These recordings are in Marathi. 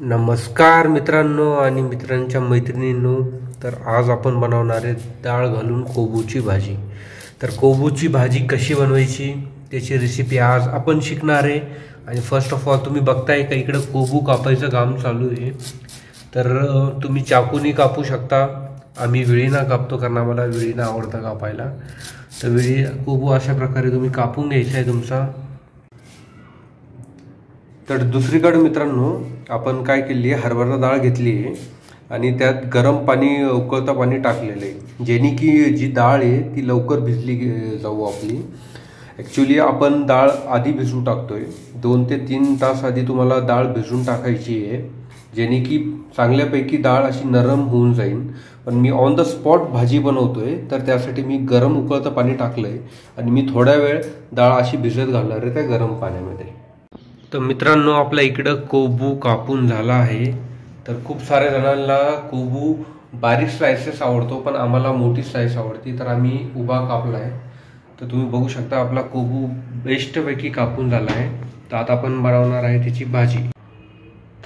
नमस्कार मित्रांनो आणि मित्रांच्या मैत्रिणींनो. तर आज आपण बनवणार आहे डाळ घालून कोबूची भाजी. तर कोबूची भाजी कशी बनवायची त्याची रेसिपी आज आपण शिकणार आहे. आणि फर्स्ट ऑफ ऑल तुम्ही बघताय का इकडे कोबू कापायचं काम चालू आहे. तर तुम्ही चाकूनी कापू शकता. आम्ही विळीना कापतो कारण आम्हाला विळीना आवडतं कापायला. तर विळी कोबू अशा प्रकारे तुम्ही कापून घ्यायचा आहे तुमचा. तर दुसरीकडे मित्रांनो आपण काय केली आहे, हरभरा डाळ घेतली आहे आणि त्यात गरम पाणी उकळता पाणी टाकलेलं आहे, जेणे की जी डाळ आहे ती लवकर भिजली जाऊ आपली. ॲक्च्युली आपण डाळ आधी भिजवून टाकतोय, 2 ते 3 तास आधी तुम्हाला डाळ भिजवून टाकायची आहे, जेणे की चांगल्यापैकी डाळ अशी नरम होऊन जाईल. पण मी ऑन द स्पॉट भाजी बनवतोय तर त्यासाठी मी गरम उकळतं पाणी टाकलं आहे आणि मी थोड्या वेळ डाळ अशी भिजत घालणार आहे त्या गरम पाण्यामध्ये. तर मित्रांनो आपल्या इकडं कोबू कापून झाला आहे. तर खूप साऱ्या जणांना कोबू बारीक स्लायसेस आवडतो, पण आम्हाला मोठी स्लाइस आवडती, तर आम्ही उभा कापला आहे. तर तुम्ही बघू शकता आपला कोबू बेस्टपैकी कापून झाला आहे. तर आता आपण बनवणार आहे त्याची भाजी.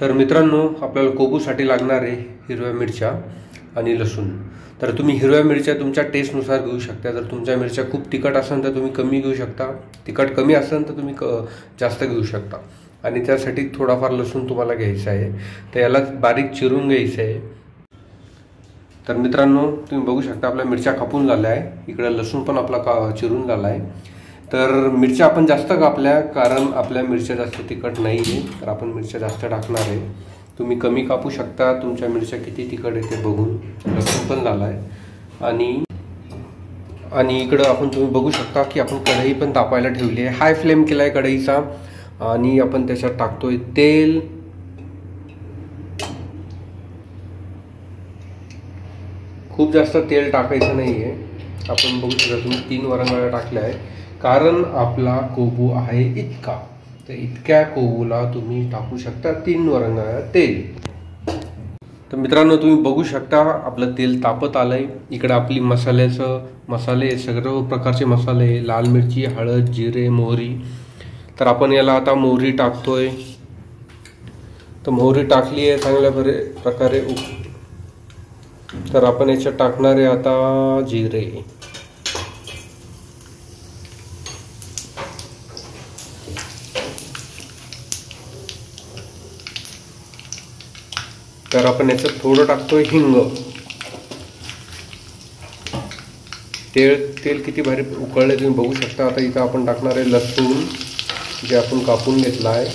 तर मित्रांनो आपल्याला कोबूसाठी लागणार आहे हिरव्या मिरच्या आणि लसूण. तर तुम्ही हिरव्या मिरच्या तुमच्या टेस्टनुसार घेऊ शकता. जर तुमच्या मिरच्या खूप तिखट असेल तर तुम्ही कमी घेऊ शकता, तिखट कमी असेल तर तुम्ही जास्त घेऊ शकता. आणि त्यासाठी थोडाफार लसूण तुम्हाला घ्यायचा आहे. तर याला बारीक चिरून घ्यायचं आहे. तर मित्रांनो तुम्ही बघू शकता आपल्या मिरच्या कापून झाल्या आहे. इकडे लसूण पण आपला चिरून झाला आहे. तर मिरच्या आपण जास्त कापल्या कारण आपल्या मिरच्या जास्त तिखट नाही आहे, तर आपण मिरच्या जास्त टाकणार आहे. तुम्ही कमी कापू शकता तुमच्या मिरच्या किती तिखट आहे ते बघून. लसूण पण झाला आहे. आणि इकडं आपण तुम्ही बघू शकता की आपण कढई पण तापायला ठेवली आहे. हाय फ्लेम केला आहे कढईचा आणि आपण त्याच्यात टाकतोय तेल. खूप जास्त तेल टाकायचं नाही आहे. आपण बघू शकता तुम्ही 3 वरंगळ्या टाकल्या आहे कारण आपला कोबू आहे इतका. तर इतक्या कोबूला तुम्ही टाकू शकता 3 वरंगळ्या तेल. तर मित्रांनो तुम्ही बघू शकता आपलं तेल तापत आलंय. इकडे आपली मसाले सगळं प्रकारचे मसाले, लाल मिरची, हळद, जिरे, मोहरी. तर आपण याला आता मोहरी टाकतोय. तर मोहरी टाकली आहे चांगल्या प्रकारे. तर आपण याच्यात टाकणार आहे आता जिरे. तर आपण याच्यात थोडं टाकतोय हिंग. तेल किती भारी उकळले तुम्ही बघू शकता. आता इथं आपण टाकणार आहे लसूण जे आपण कापून घेतला आहे.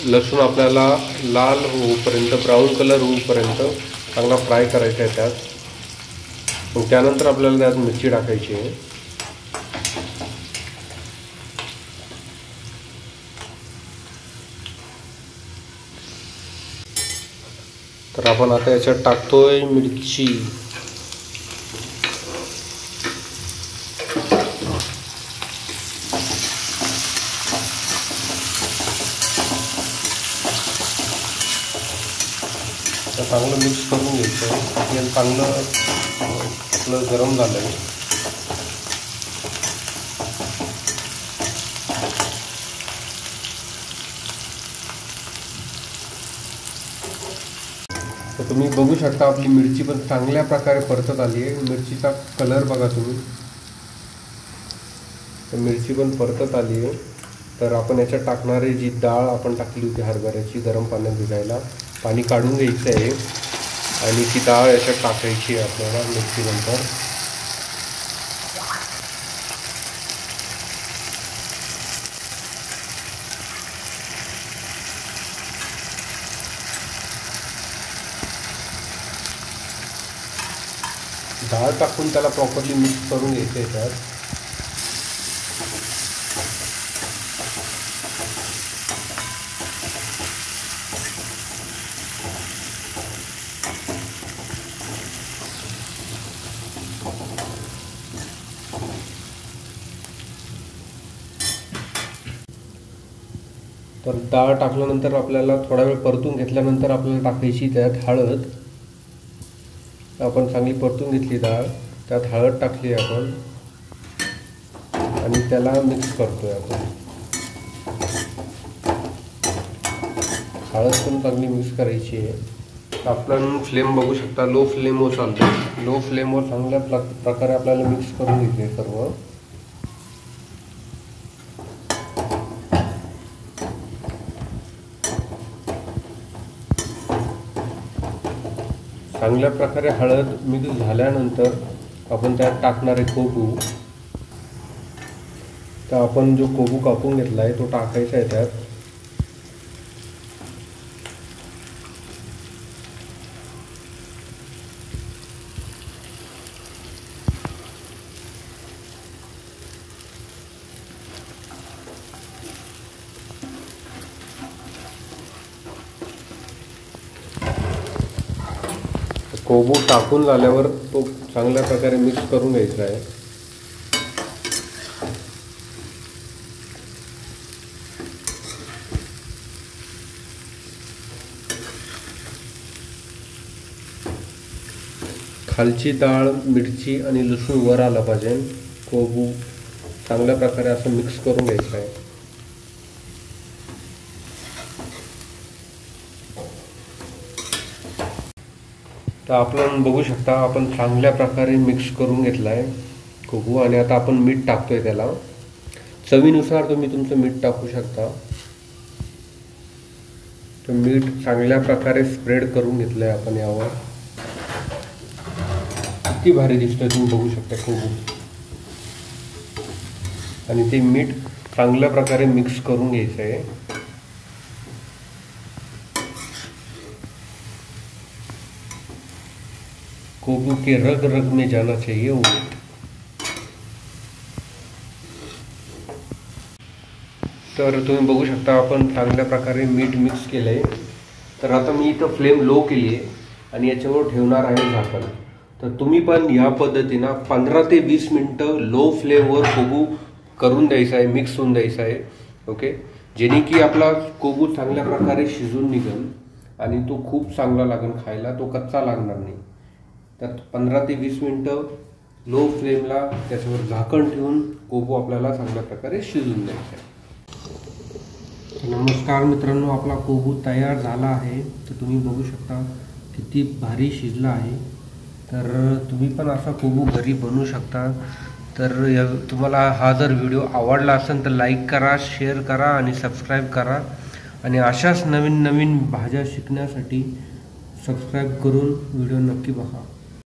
लसूण आपल्याला लाल होऊपर्यंत, ब्राऊन कलर होऊपर्यंत चांगला फ्राय करायचा आहे त्यात. मग त्यानंतर आपल्याला त्यात मिरची टाकायची आहे. तर आपण आता याच्यात टाकतोय मिरची. तर चांगलं मिक्स करून घ्यायचं. तेल चांगलं आपलं गरम झालं आहे. तर तुम्ही बघू शकता आपली मिरची पण चांगल्या प्रकारे परतत आली आहे. मिरचीचा कलर बघा तुम्ही. तर मिरची पण परतत आली आहे. तर आपण याच्यात टाकणारी जी डाळ आपण टाकली होती हरभऱ्याची गरम पाण्यात भिजायला, पाणी काढून घ्यायचं आहे आणि ती डाळ याच्यात टाकायची आहे आपल्याला मिरचीनंतर. डाळ टाकून त्याला प्रॉपरली मिक्स करून घ्यायचं आहे त्यात. तर डाळ टाकल्यानंतर आपल्याला थोडा वेळ परतून घेतल्यानंतर आपल्याला टाकायची त्यात हळद. आपण चांगली परतून घेतली डाळ, त्यात हळद टाकली आपण आणि त्याला मिक्स करतोय आपण. हळद पण चांगली मिक्स करायची आहे। आपण फ्लेम बघू शकता, लो फ्लेमवर चालतो। लो फ्लेमवर चांगल्या प्रकारे आपल्याला मिक्स करून घ्यायचे सर्व। चांगल्या प्रकारे हळद मिक्स झाल्यानंतर आपण त्यात टाकणार आहे कोबू। तर आपण जो कोबू कापून घेतला आहे तो टाकायचा आहे त्यात। कोबू टाकून झाल्यावर तो चांगल्या प्रकारे मिक्स करून घ्यायचा आहे। खालची डाळ, मिरची आणि लसूण वर आला पाहिजे। कोबू चांगल्या प्रकारे असं मिक्स करून घ्यायचं आहे। तर आपण बघू शकता, आपण चांगल्या प्रकारे मिक्स करून घेतला आहे कोबू। आणि आता आपण मीठ टाकतोय त्याला। चवीनुसार तुम्ही तुमचं मीठ टाकू शकता। तर मीठ चांगल्या प्रकारे स्प्रेड करून घेतलंय आपण यावर। किती भारी दिसतंय तुम्ही बघू शकता कोबू। आणि ते मीठ चांगल्या प्रकारे मिक्स करून घ्यायचं आहे। कोबू के रग रग में जाना चाहिए वो। तर तुम्ही बघू शकता आपण चांगल्या प्रकारे मीठ मिक्स केलंय। तर आता मी इथं फ्लेम लो केली आहे आणि याच्यावर ठेवणार आहे झाकण। तर तुम्ही पण या पद्धतीनं 15 ते 20 मिनिटं लो फ्लेमवर कोबू करून द्यायचा आहे, मिक्स होऊन द्यायचा आहे। ओके, जेणे की आपला कोबू चांगल्या प्रकारे शिजून निघेल आणि तो खूप चांगला लागेल खायला, तो कच्चा लागणार नाही। तर 15 ते 20 मिनिटं लो फ्लेमला त्याच्यावर झाकण ठेवून कोबू आपल्याला चांगल्या प्रकारे शिजून द्यायचा आहे। नमस्कार मित्रांनो, आपला कोबू तयार झाला आहे। तर तुम्ही बघू शकता किती भारी शिजला आहे। तर तुम्ही पण असा कोबू घरी बनवू शकता। तर तुम्हाला हा जर व्हिडिओ आवडला असेल तर लाईक करा, शेअर करा आणि सबस्क्राईब करा। आणि अशाच नवीन नवीन भाज्या शिकण्यासाठी सबस्क्राईब करून व्हिडिओ नक्की बघा।